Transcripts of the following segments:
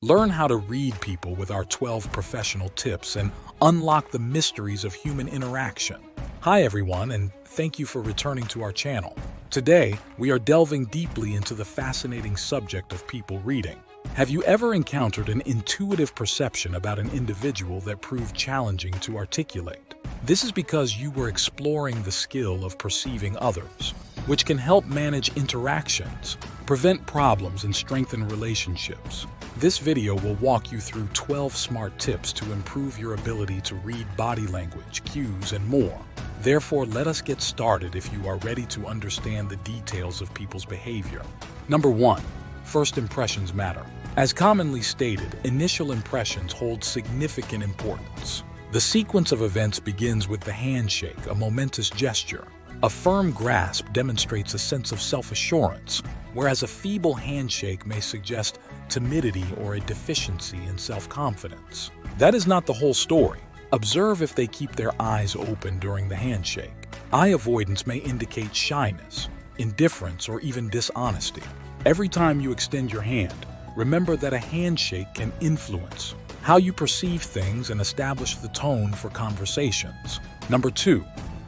Learn how to read people with our 12 professional tips and unlock the mysteries of human interaction. Hi everyone, and thank you for returning to our channel. Today, we are delving deeply into the fascinating subject of people reading. Have you ever encountered an intuitive perception about an individual that proved challenging to articulate? This is because you were exploring the skill of perceiving others, which can help manage interactions, prevent problems, and strengthen relationships. This video will walk you through 12 smart tips to improve your ability to read body language, cues, and more. Therefore, let us get started if you are ready to understand the details of people's behavior. Number 1. First impressions matter. As commonly stated, initial impressions hold significant importance. The sequence of events begins with the handshake, a momentous gesture. A firm grasp demonstrates a sense of self-assurance, whereas a feeble handshake may suggest timidity or a deficiency in self-confidence. That is not the whole story. Observe if they keep their eyes open during the handshake. Eye avoidance may indicate shyness, indifference, or even dishonesty. Every time you extend your hand, remember that a handshake can influence how you perceive things and establish the tone for conversations. Number 2.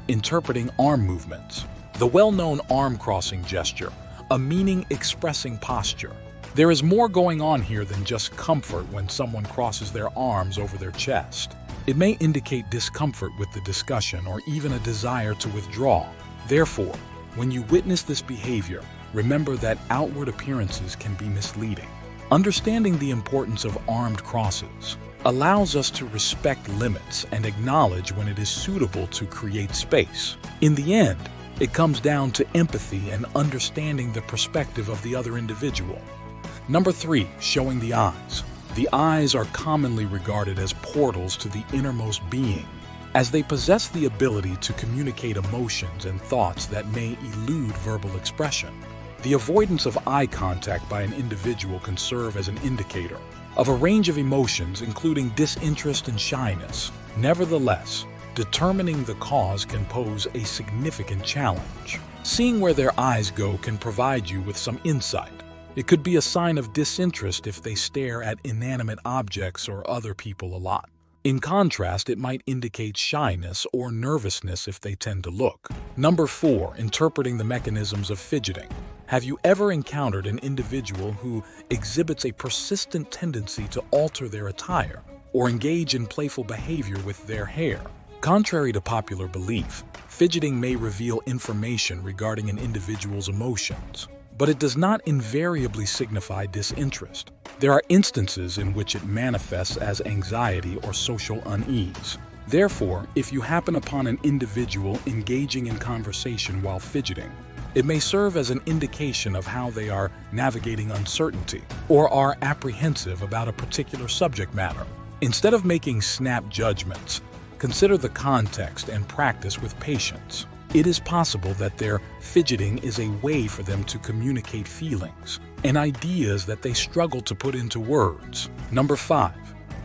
Interpreting arm movements. The well-known arm-crossing gesture, a meaning-expressing posture. There is more going on here than just comfort when someone crosses their arms over their chest. It may indicate discomfort with the discussion or even a desire to withdraw. Therefore, when you witness this behavior, remember that outward appearances can be misleading. Understanding the importance of armed crosses allows us to respect limits and acknowledge when it is suitable to create space. In the end, it comes down to empathy and understanding the perspective of the other individual. Number 3. Showing the eyes. The eyes are commonly regarded as portals to the innermost being, as they possess the ability to communicate emotions and thoughts that may elude verbal expression. The avoidance of eye contact by an individual can serve as an indicator of a range of emotions, including disinterest and shyness. Nevertheless, determining the cause can pose a significant challenge. Seeing where their eyes go can provide you with some insight. It could be a sign of disinterest if they stare at inanimate objects or other people a lot. In contrast, it might indicate shyness or nervousness if they tend to look. Number 4. Interpreting the mechanisms of fidgeting. Have you ever encountered an individual who exhibits a persistent tendency to alter their attire or engage in playful behavior with their hair? Contrary to popular belief, fidgeting may reveal information regarding an individual's emotions, but it does not invariably signify disinterest. There are instances in which it manifests as anxiety or social unease. Therefore, if you happen upon an individual engaging in conversation while fidgeting, it may serve as an indication of how they are navigating uncertainty or are apprehensive about a particular subject matter. Instead of making snap judgments, consider the context and practice with patience. It is possible that their fidgeting is a way for them to communicate feelings and ideas that they struggle to put into words. Number 5.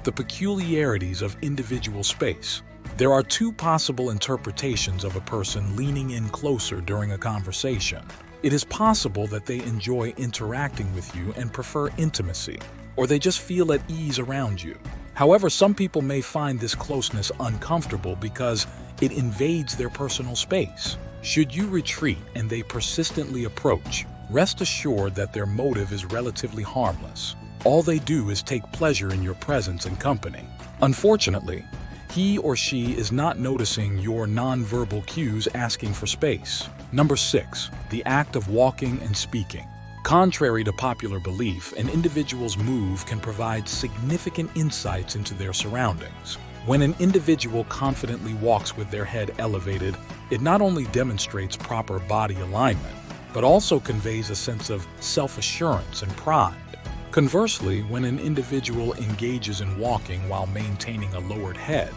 The peculiarities of individual space. There are 2 possible interpretations of a person leaning in closer during a conversation. It is possible that they enjoy interacting with you and prefer intimacy, or they just feel at ease around you. However, some people may find this closeness uncomfortable because it invades their personal space. Should you retreat and they persistently approach, rest assured that their motive is relatively harmless. All they do is take pleasure in your presence and company. Unfortunately, he or she is not noticing your nonverbal cues asking for space. Number 6. The act of walking and speaking. Contrary to popular belief, an individual's move can provide significant insights into their surroundings. When an individual confidently walks with their head elevated, it not only demonstrates proper body alignment, but also conveys a sense of self-assurance and pride. Conversely, when an individual engages in walking while maintaining a lowered head,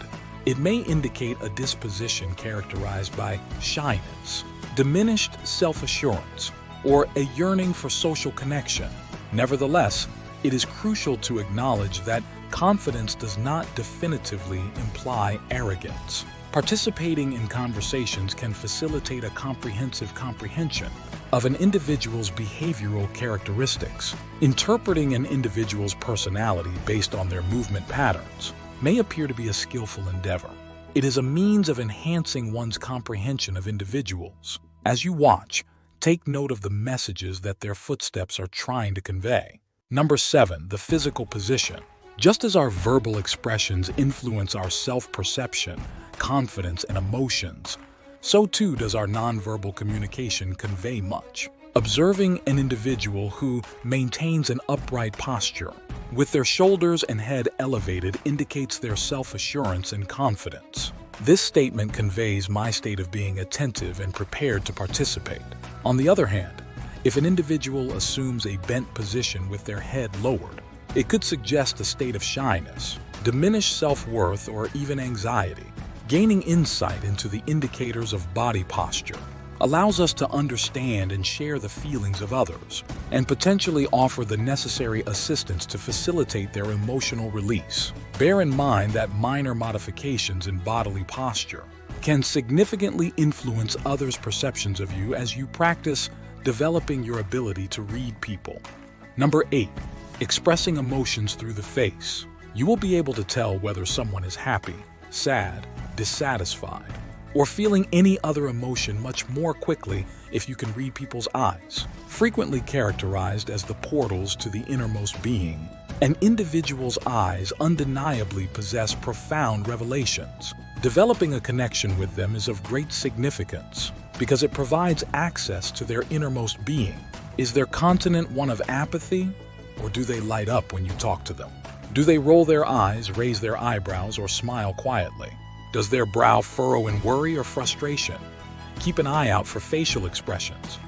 it may indicate a disposition characterized by shyness, diminished self-assurance, or a yearning for social connection. Nevertheless, it is crucial to acknowledge that confidence does not definitively imply arrogance. Participating in conversations can facilitate a comprehensive comprehension, of an individual's behavioral characteristics. Interpreting an individual's personality based on their movement patterns may appear to be a skillful endeavor. It is a means of enhancing one's comprehension of individuals. As you watch, take note of the messages that their footsteps are trying to convey. Number 7, the physical position. Just as our verbal expressions influence our self-perception, confidence, and emotions, so too does our nonverbal communication convey much. Observing an individual who maintains an upright posture, with their shoulders and head elevated, indicates their self-assurance and confidence. This statement conveys my state of being attentive and prepared to participate. On the other hand, if an individual assumes a bent position with their head lowered, it could suggest a state of shyness, diminished self-worth, or even anxiety. Gaining insight into the indicators of body posture allows us to understand and share the feelings of others, and potentially offer the necessary assistance to facilitate their emotional release. Bear in mind that minor modifications in bodily posture can significantly influence others' perceptions of you as you practice developing your ability to read people. Number 8, expressing emotions through the face. You will be able to tell whether someone is happy, sad, dissatisfied, or feeling any other emotion much more quickly if you can read people's eyes. Frequently characterized as the portals to the innermost being, an individual's eyes undeniably possess profound revelations. Developing a connection with them is of great significance because it provides access to their innermost being. Is their continent one of apathy, or do they light up when you talk to them? Do they roll their eyes, raise their eyebrows, or smile quietly? Does their brow furrow in worry or frustration? Keep an eye out for facial expressions,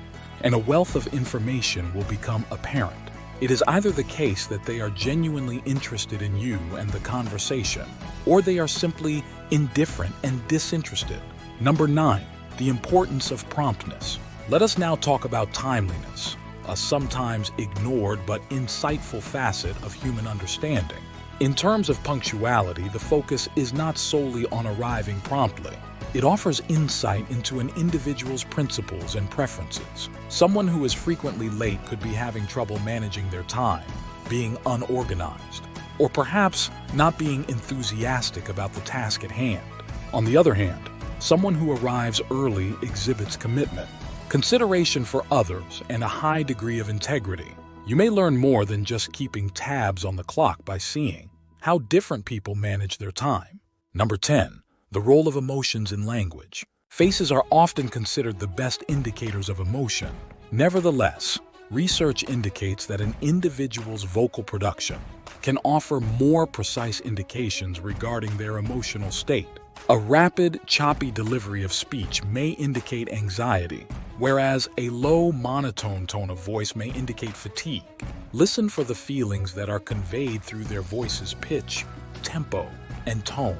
and a wealth of information will become apparent. It is either the case that they are genuinely interested in you and the conversation, or they are simply indifferent and disinterested. Number 9, the importance of promptness. Let us now talk about timeliness, a sometimes ignored but insightful facet of human understanding. In terms of punctuality, the focus is not solely on arriving promptly. It offers insight into an individual's principles and preferences. Someone who is frequently late could be having trouble managing their time, being unorganized, or perhaps not being enthusiastic about the task at hand. On the other hand, someone who arrives early exhibits commitment, consideration for others, and a high degree of integrity. You may learn more than just keeping tabs on the clock by seeing how different people manage their time. Number 10, the role of emotions in language. Faces are often considered the best indicators of emotion. Nevertheless, research indicates that an individual's vocal production can offer more precise indications regarding their emotional state. A rapid, choppy delivery of speech may indicate anxiety, whereas a low, monotone tone of voice may indicate fatigue. Listen for the feelings that are conveyed through their voice's pitch, tempo, and tone.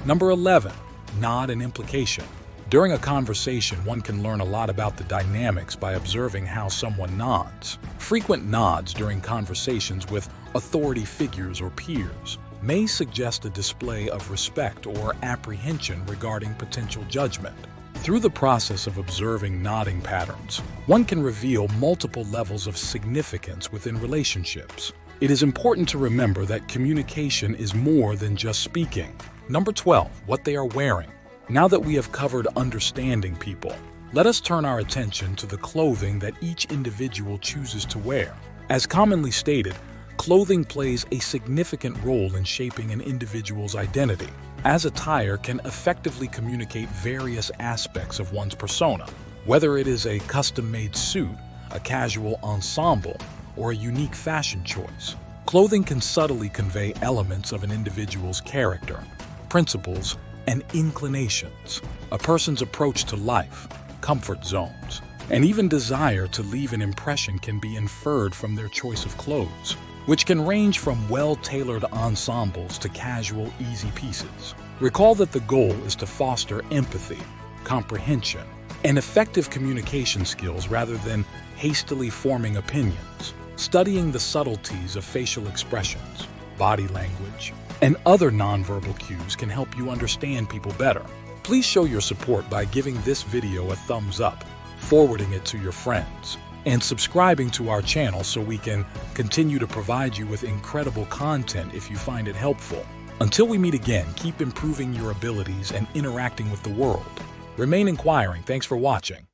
Number 11, nod and implication. During a conversation, one can learn a lot about the dynamics by observing how someone nods. Frequent nods during conversations with authority figures or peers may suggest a display of respect or apprehension regarding potential judgment. Through the process of observing nodding patterns, one can reveal multiple levels of significance within relationships. It is important to remember that communication is more than just speaking. Number 12, what they are wearing. Now that we have covered understanding people, let us turn our attention to the clothing that each individual chooses to wear. As commonly stated, clothing plays a significant role in shaping an individual's identity, as attire can effectively communicate various aspects of one's persona. Whether it is a custom-made suit, a casual ensemble, or a unique fashion choice, clothing can subtly convey elements of an individual's character, principles, and inclinations, a person's approach to life, comfort zones, and even desire to leave an impression can be inferred from their choice of clothes, which can range from well-tailored ensembles to casual, easy pieces. Recall that the goal is to foster empathy, comprehension, and effective communication skills rather than hastily forming opinions. Studying the subtleties of facial expressions, body language, and other nonverbal cues can help you understand people better. Please show your support by giving this video a thumbs up, forwarding it to your friends, and subscribing to our channel so we can continue to provide you with incredible content if you find it helpful. Until we meet again, keep improving your abilities and interacting with the world. Remain inquiring. Thanks for watching.